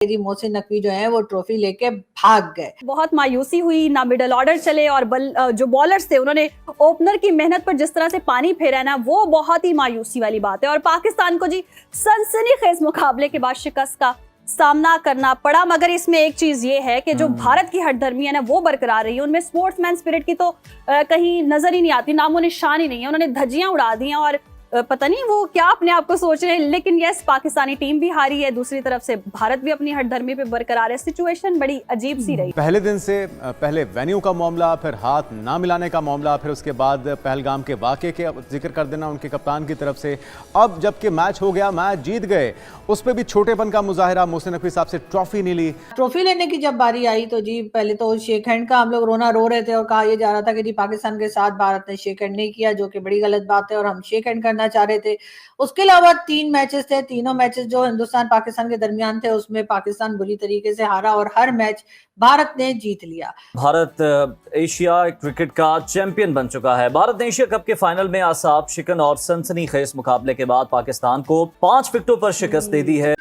जी मोहसिन नकवी जो है वो ट्रॉफी लेके भाग गए। बहुत मायूसी हुई, ना मिडल ऑर्डर चले और जो बॉलर्स थे उन्होंने ओपनर की मेहनत पर जिस तरह से पानी फेरा ना, वो बहुत ही मायूसी वाली बात है। और पाकिस्तान को जी सनसनीखेज मुकाबले के बाद शिकस्त का सामना करना पड़ा, मगर इसमें एक चीज ये है कि जो भारत की हठधर्मी है ना वो बरकरार रही है। उनमें स्पोर्ट्समैन स्पिरिट की तो कहीं नजर ही नहीं आती, नामो निशान ही नहीं है। उन्होंने धज्जियां उड़ा दी हैं और पता नहीं वो क्या अपने आप को सोच रहे हैं। लेकिन यस, पाकिस्तानी टीम भी हारी है, दूसरी तरफ से भारत भी अपनी हठधर्मी पे बरकरार है। सिचुएशन बड़ी अजीब सी रही। पहले दिन से पहले वेन्यू का मामला, फिर हाथ ना मिलाने का मामला, फिर उसके बाद पहलगाम के वाक़े के जिक्र कर देना उनके कप्तान की तरफ से। अब जबकि मैच हो गया, मैच जीत गए, उस पर भी छोटेपन का मुजाहिरा। मोहसिन नकवी साहब से ट्रॉफी नहीं ली। ट्रॉफी लेने की जब बारी आई तो जी पहले तो शेक हैंड का हम लोग रोना रो रहे थे और कहा यह जा रहा था कि जी पाकिस्तान के साथ भारत ने शेक हैंड नहीं किया, जो कि बड़ी गलत बात है और हम शेक हैंड करना चाह रहे थे। उसके अलावा 3 मैचेस थे, तीनों मैचेस जो हिंदुस्तान पाकिस्तान के दरमियान थे उसमें पाकिस्तान बुरी तरीके से हारा और हर मैच भारत ने जीत लिया। भारत एशिया क्रिकेट का चैंपियन बन चुका है। भारत ने एशिया कप के फाइनल में आसाब शिकन और सनसनीखेज मुकाबले के बाद पाकिस्तान को 5 विकेटों पर शिकस्त दे दी है।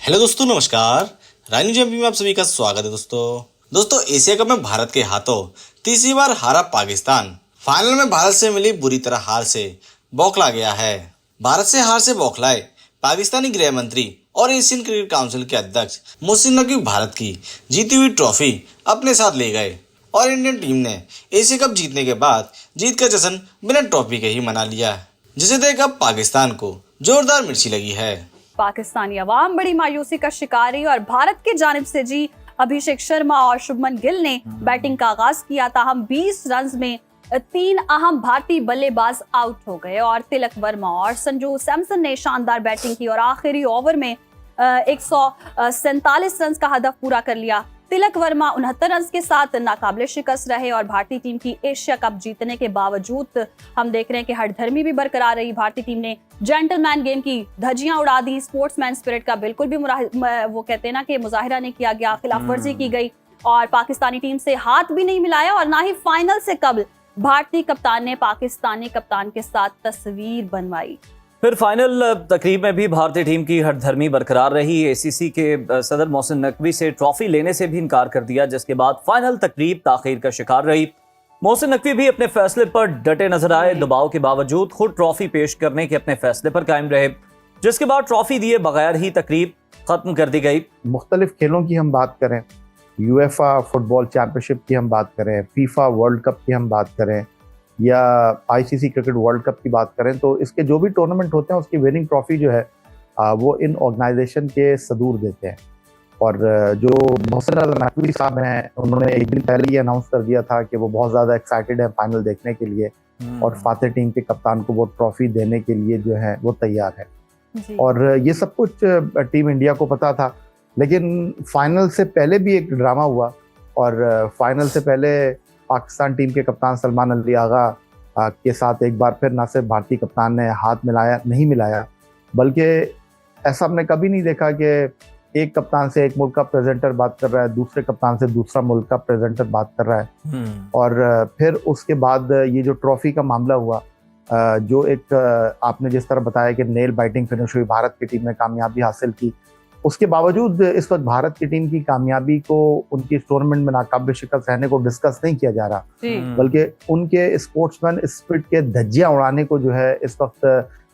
हेलो दोस्तों, नमस्कार। रानी जंपी में आप सभी का स्वागत है। दोस्तों एशिया कप में भारत के हाथों तीसरी बार हारा पाकिस्तान फाइनल में भारत से मिली बुरी तरह हार से बौखला गया है। भारत से हार से बौखलाए पाकिस्तानी गृह मंत्री और एशियन क्रिकेट काउंसिल के अध्यक्ष मोहसिन नकवी भारत की जीती हुई ट्रॉफी अपने साथ ले गए और इंडियन टीम ने एशिया कप जीतने के बाद जीत का जश्न बिना ट्रॉफी के ही मना लिया, जिसे देख अब पाकिस्तान को जोरदार मिर्ची लगी है। पाकिस्तानी अवाम बड़ी मायूसी का शिकार रही और भारत की जानिब से जी अभिषेक शर्मा और शुभमन गिल ने बैटिंग का आगाज किया। ताहम 20 रन में 3 अहम भारतीय बल्लेबाज आउट हो गए और तिलक वर्मा और संजू सैमसन ने शानदार बैटिंग की और आखिरी ओवर में 147 रन का हदफ पूरा कर लिया। तिलक वर्मा 69 रन के साथ नाकाबिले शिकस्त रहे और भारतीय टीम की एशिया कप जीतने के बावजूद हम देख रहे हैं कि हठधर्मी भी बरकरार रही। भारतीय टीम ने जेंटलमैन गेम की धज्जियां उड़ा दी, स्पोर्ट्समैन स्पिरिट का बिल्कुल भी वो कहते हैं ना कि मुजाहिरा नहीं किया गया, खिलाफ वर्जी की गई और पाकिस्तानी टीम से हाथ भी नहीं मिलाया और ना ही फाइनल से कबल भारतीय कप्तान ने पाकिस्तानी कप्तान के साथ तस्वीर बनवाई। फिर फाइनल तकरीब में भी भारतीय टीम की हठधर्मी बरकरार रही। एसीसी के सदर मोहसिन नकवी से ट्रॉफी लेने से भी इनकार कर दिया, जिसके बाद फाइनल तकरीब ताखीर का शिकार रही। मोहसिन नकवी भी अपने फैसले पर डटे नजर आए। दबाव के बावजूद खुद ट्रॉफी पेश करने के अपने फैसले पर कायम रहे, जिसके बाद ट्रॉफी दिए बगैर ही तकरीब खत्म कर दी गई। मुख्तलिफ खेलों की हम बात करें, यूएफा फुटबॉल चैंपियनशिप की हम बात करें, फीफा वर्ल्ड कप की हम बात करें या आईसीसी क्रिकेट वर्ल्ड कप की बात करें, तो इसके जो भी टूर्नामेंट होते हैं उसकी विनिंग ट्रॉफी जो है वो इन ऑर्गेनाइजेशन के सदूर देते हैं। और जो मोहसिन नकवी साहब हैं, उन्होंने एक दिन पहले ही अनाउंस कर दिया था कि वो बहुत ज़्यादा एक्साइटेड है फाइनल देखने के लिए और फातेह टीम के कप्तान को वो ट्रॉफी देने के लिए जो है वो तैयार है। और ये सब कुछ टीम इंडिया को पता था, लेकिन फाइनल से पहले भी एक ड्रामा हुआ और फाइनल से पहले पाकिस्तान टीम के कप्तान सलमान अली आगा के साथ एक बार फिर ना सिर्फ भारतीय कप्तान ने हाथ नहीं मिलाया, बल्कि ऐसा हमने कभी नहीं देखा कि एक कप्तान से एक मुल्क का प्रेजेंटर बात कर रहा है, दूसरे कप्तान से दूसरा मुल्क का प्रेजेंटर बात कर रहा है। और फिर उसके बाद ये जो ट्रॉफी का मामला हुआ, जो एक आपने जिस तरह बताया कि नेल बाइटिंग फिनिश हुई, भारत की टीम ने कामयाबी हासिल की, उसके बावजूद इस वक्त भारत की टीम की कामयाबी को, उनकी टूर्नामेंट में नाकाबिल शिकस्त रहने को डिस्कस नहीं किया जा रहा, बल्कि उनके स्पोर्ट्समैन स्पिरिट के धज्जियां उड़ाने को जो है इस वक्त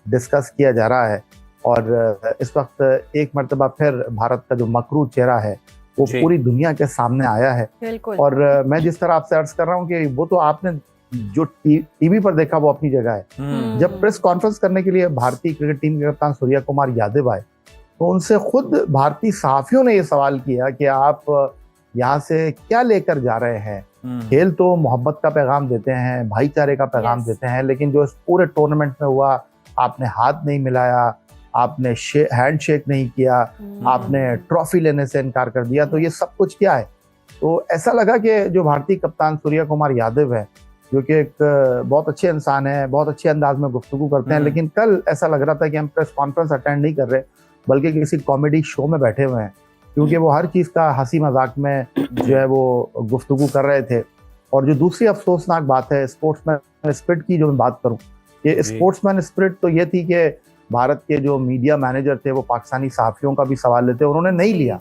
डिस्कस किया जा रहा है। और इस वक्त एक मर्तबा फिर भारत का जो मकरूज चेहरा है वो पूरी दुनिया के सामने आया है। और मैं जिस तरह आपसे अर्ज कर रहा हूँ कि वो तो आपने जो टीवी पर देखा वो अपनी जगह है। जब प्रेस कॉन्फ्रेंस करने के लिए भारतीय क्रिकेट टीम के कप्तान सूर्या कुमार यादव आए तो उनसे खुद भारतीय सहाफियों ने ये सवाल किया कि आप यहाँ से क्या लेकर जा रहे हैं। खेल तो मोहब्बत का पैगाम देते हैं, भाईचारे का पैगाम देते हैं, लेकिन जो इस पूरे टूर्नामेंट में हुआ, आपने हाथ नहीं मिलाया, आपने हैंड शेक नहीं किया, आपने ट्रॉफी लेने से इनकार कर दिया, तो ये सब कुछ क्या है। तो ऐसा लगा कि जो भारतीय कप्तान सूर्या कुमार यादव है, जो कि एक बहुत अच्छे इंसान है, बहुत अच्छे अंदाज में गुफ्तगू करते हैं, लेकिन कल ऐसा लग रहा था कि हम प्रेस कॉन्फ्रेंस अटेंड नहीं कर रहे बल्कि किसी कॉमेडी शो में बैठे हुए हैं, क्योंकि वो हर चीज़ का हंसी मजाक में जो है वो गुफ्तगू कर रहे थे। और जो दूसरी अफसोसनाक बात है स्पोर्ट्समैन स्पिरिट की, जो मैं बात करूं, ये स्पोर्ट्समैन स्पिरिट तो ये थी कि भारत के जो मीडिया मैनेजर थे वो पाकिस्तानी सहाफ़ियों का भी सवाल लेते, उन्होंने नहीं लिया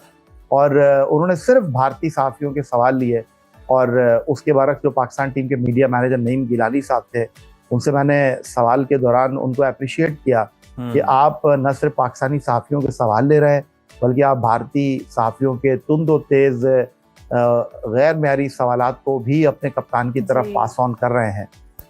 और उन्होंने सिर्फ भारतीय सहाफ़ियों के सवाल लिए। और उसके बरक्स जो पाकिस्तान टीम के मीडिया मैनेजर नईम गिलानी साहब थे, उनसे मैंने सवाल के दौरान उनको अप्रिशिएट किया कि आप न सिर्फ पाकिस्तानी सहाफ़ियों के सवाल ले रहे हैं, बल्कि आप भारतीय सहाफ़ियों के तुंद और तेज़ गैर मेयारी सवालात को भी अपने कप्तान की तरफ पास ऑन कर रहे हैं।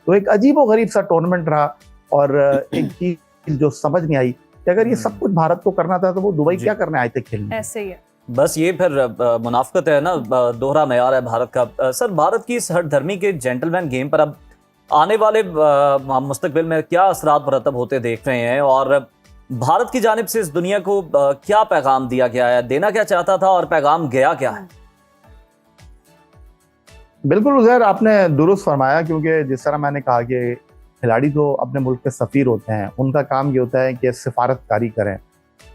तो एक अजीब व गरीब सा टूर्नामेंट रहा और एक चीज़ जो समझ नहीं आई कि अगर ये सब कुछ भारत को करना था तो वो दुबई क्या करने आए थे खेलने। ऐसे ही है, बस ये फिर मुनाफकत है ना, दोहरा मेयार है भारत का। सर, भारत की इस हठधर्मी के जेंटलमैन गेम पर अब आने वाले मुस्तकबिल में क्या असरात मुरतब होते देख रहे हैं, और भारत की जानिब से इस दुनिया को क्या पैगाम दिया गया है, देना क्या चाहता था और पैगाम गया क्या है? बिल्कुल उज़ैर, आपने दुरुस्त फरमाया, क्योंकि जिस तरह मैंने कहा कि खिलाड़ी तो अपने मुल्क के सफ़ीर होते हैं, उनका काम ये होता है कि सिफारतकारी करें,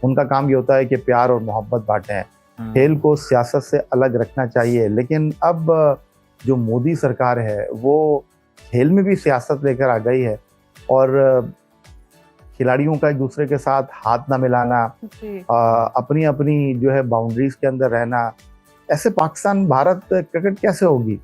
उनका काम ये होता है कि प्यार और मोहब्बत बांटें, खेल को सियासत से अलग रखना चाहिए। लेकिन अब जो मोदी सरकार है वो खेल में भी सियासत लेकर आ गई है और खिलाड़ियों का एक दूसरे के साथ हाथ ना मिलाना, अपनी अपनी जो है बाउंड्रीज के अंदर रहना, ऐसे पाकिस्तान भारत क्रिकेट कैसे होगी।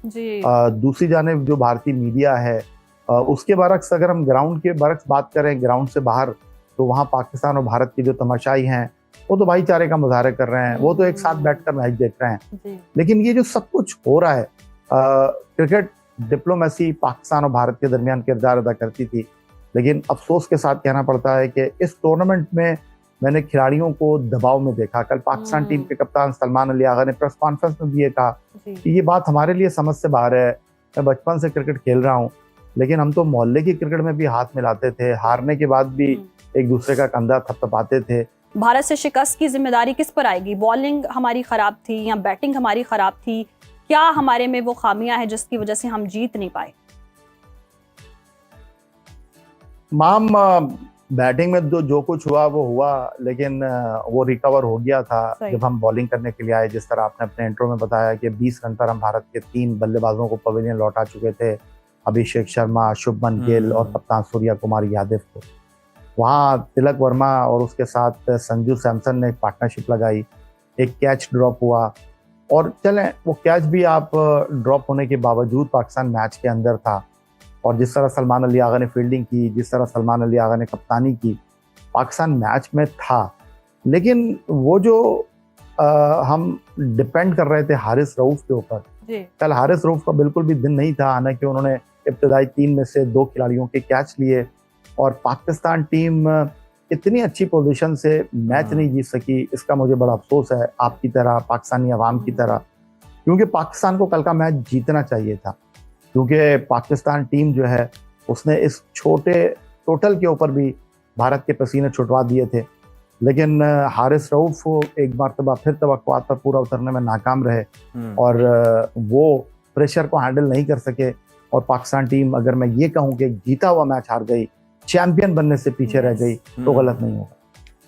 दूसरी जानिब जो भारतीय मीडिया है उसके बरक्स अगर हम ग्राउंड के बरक्स बात करें, ग्राउंड से बाहर, तो वहाँ पाकिस्तान और भारत के जो तमाशाई हैं वो तो भाईचारे का मुजाहरा कर रहे हैं, वो तो एक साथ बैठकर मैच देख रहे हैं। लेकिन ये जो सब कुछ हो रहा है, क्रिकेट डिप्लोमेसी पाकिस्तान और भारत के दरमियान किरदार अदा करती थी, लेकिन अफसोस के साथ कहना पड़ता है कि इस टूर्नामेंट में मैंने खिलाड़ियों को दबाव में देखा। कल पाकिस्तान टीम के कप्तान सलमान अली आगा ने प्रेस कॉन्फ्रेंस में भी ये कहा कि ये बात हमारे लिए समझ से बाहर है, मैं बचपन से क्रिकेट खेल रहा हूँ, लेकिन हम तो मोहल्ले की क्रिकेट में भी हाथ मिलाते थे, हारने के बाद भी एक दूसरे का कंधा थपथपाते थे। भारत से शिकस्त की जिम्मेदारी किस पर आएगी? बॉलिंग हमारी खराब थी या बैटिंग हमारी खराब थी? क्या हमारे में वो खामियां हैं जिसकी वजह से हम जीत नहीं पाए? माम, बैटिंग में जो कुछ हुआ वो हुआ, लेकिन वो रिकवर हो गया था जब हम बॉलिंग करने के लिए आए। जिस तरह आपने अपने इंट्रो में बताया कि 20 रन पर हम भारत के 3 बल्लेबाजों को पवेलियन लौटा चुके थे, अभिषेक शर्मा, शुभमन गिल और कप्तान सूर्या कुमार यादव को। वहाँ तिलक वर्मा और उसके साथ संजू सैमसन ने एक पार्टनरशिप लगाई, एक कैच ड्रॉप हुआ और चलें वो कैच भी आप ड्रॉप होने के बावजूद पाकिस्तान मैच के अंदर था। और जिस तरह सलमान अली आगा ने फील्डिंग की, जिस तरह सलमान अली आगा ने कप्तानी की, पाकिस्तान मैच में था। लेकिन वो जो हम डिपेंड कर रहे थे हारिस रऊफ के ऊपर, कल हारिस रऊफ का बिल्कुल भी दिन नहीं था, हालांकि उन्होंने इब्तदाई 3 में से 2 खिलाड़ियों के कैच लिए और पाकिस्तान टीम इतनी अच्छी पोजीशन से मैच नहीं जीत सकी। इसका मुझे बड़ा अफसोस है, आपकी तरह, पाकिस्तानी अवाम की तरह, क्योंकि पाकिस्तान को कल का मैच जीतना चाहिए था। क्योंकि पाकिस्तान टीम जो है उसने इस छोटे टोटल के ऊपर भी भारत के पसीने छुटवा दिए थे, लेकिन हारिस रऊफ एक मरतबा फिर तवक्कुआत पर पूरा उतरने में नाकाम रहे और वो प्रेशर को हैंडल नहीं कर सके और पाकिस्तान टीम, अगर मैं ये कहूँ कि जीता हुआ मैच हार गई, चैंपियन बनने से पीछे रह गई, तो गलत नहीं होगा।